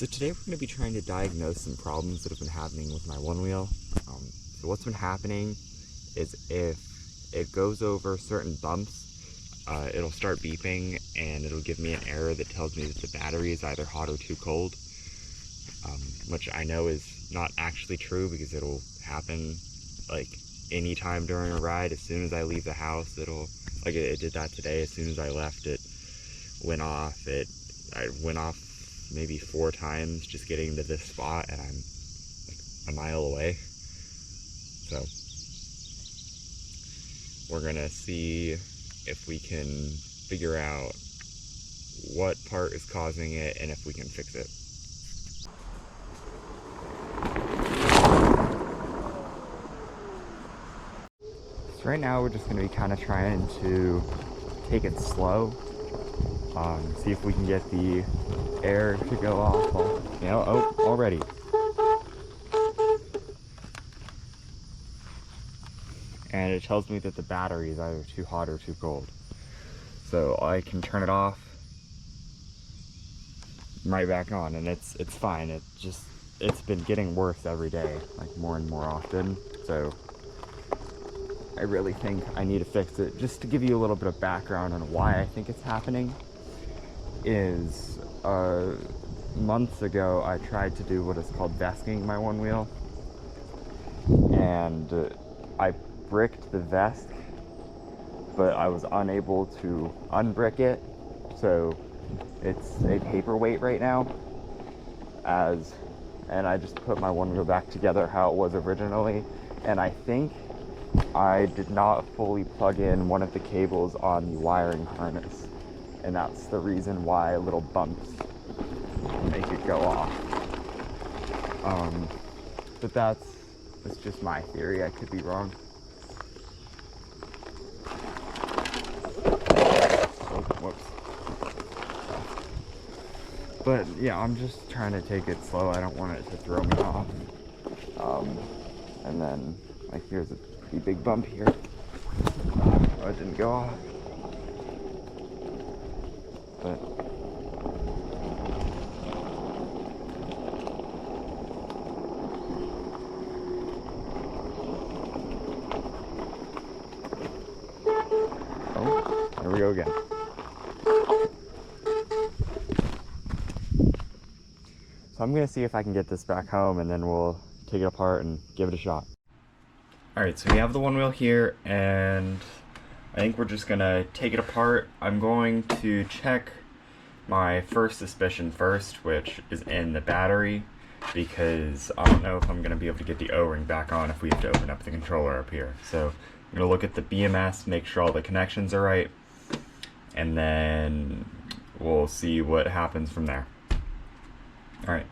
So today we're going to be trying to diagnose some problems that have been happening with my Onewheel. So what's been happening is if it goes over certain bumps, it'll start beeping and it'll give me an error that tells me that the battery is either hot or too cold, which I know is not actually true because it'll happen like anytime during a ride. As soon as I leave the house, it did that today. As soon as I left, it went off. I went off maybe 4 times just getting to this spot, and I'm like a mile away. So we're gonna see if we can figure out what part is causing it and if we can fix it. So right now we're just gonna be kind of trying to take it slow. See if we can get the air to go off. Already. And it tells me that the battery is either too hot or too cold. So I can turn it off, right back on, and it's fine. It's been getting worse every day, like more and more often. So I really think I need to fix it. Just to give you a little bit of background on why I think it's happening is months ago I tried to do what is called vesting my Onewheel, and I bricked the vest, but I was unable to unbrick it, so it's a paperweight right now. And I just put my Onewheel back together how it was originally, and I think I did not fully plug in one of the cables on the wiring harness, and that's the reason why little bumps make it go off. But that's just my theory. I could be wrong. Oh, whoops. But yeah, I'm just trying to take it slow. I don't want it to throw me off. And then, like, here's a pretty big bump here. Oh, it didn't go off. But there we go again. So I'm gonna see if I can get this back home, and then we'll take it apart and give it a shot. Alright, so we have the Onewheel here, and I think we're just gonna take it apart. I'm going to check my first suspicion first, which is in the battery, because I don't know if I'm gonna be able to get the O-ring back on if we have to open up the controller up here. So I'm gonna look at the BMS, make sure all the connections are right, and then we'll see what happens from there. Alright.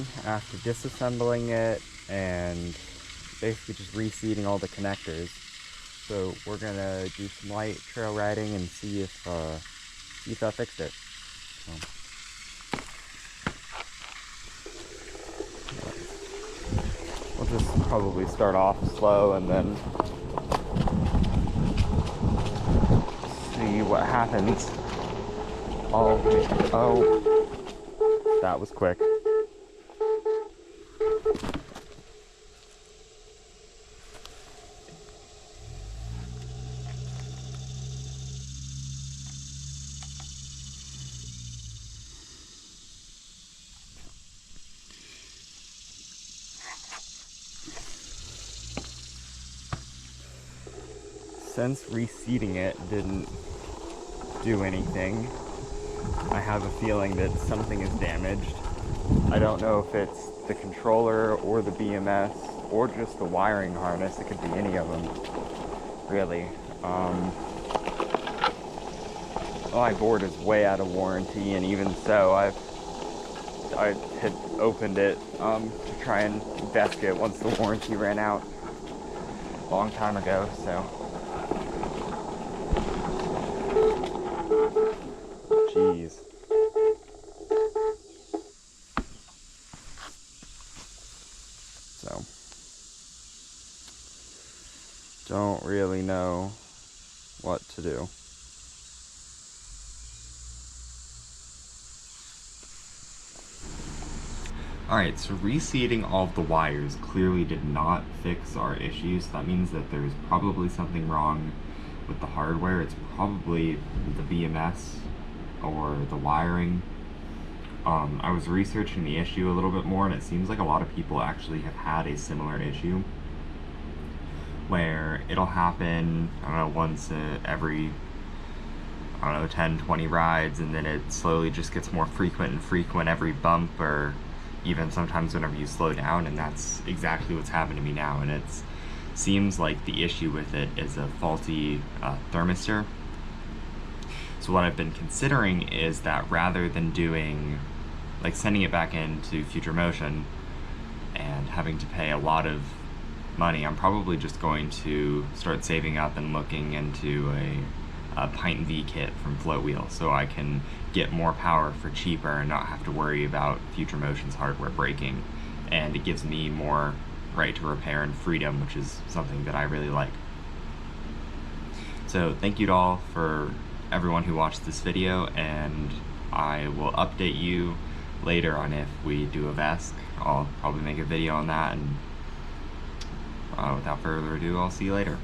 resetting after disassembling it and basically just reseating all the connectors. So we're gonna do some light trail riding and see if that fixed it. So. We'll just probably start off slow and then see what happens. Oh, that was quick. Since reseating it didn't do anything, I have a feeling that something is damaged. I don't know if it's the controller or the BMS or just the wiring harness. It could be any of them, really. My board is way out of warranty, and even so, I had opened it to try and desk it once the warranty ran out a long time ago, so. Jeez. So, don't really know what to do. Alright, so reseating all of the wires clearly did not fix our issues. That means that there's probably something wrong with the hardware. It's probably the BMS or the wiring. I was researching the issue a little bit more, and it seems like a lot of people actually have had a similar issue where it'll happen, I don't know, once every, I don't know, 10, 20 rides, and then it slowly just gets more frequent and frequent every bump, or even sometimes whenever you slow down, and that's exactly what's happened to me now. And it seems like the issue with it is a faulty thermistor. So what I've been considering is that rather than doing, like sending it back into Future Motion and having to pay a lot of money, I'm probably just going to start saving up and looking into a Pint V kit from Float Wheel, so I can get more power for cheaper and not have to worry about Future Motion's hardware breaking. And it gives me more right to repair and freedom, which is something that I really like. So thank you to all for everyone who watched this video, and I will update you later on if we do a VESC. I'll probably make a video on that, and without further ado, I'll see you later.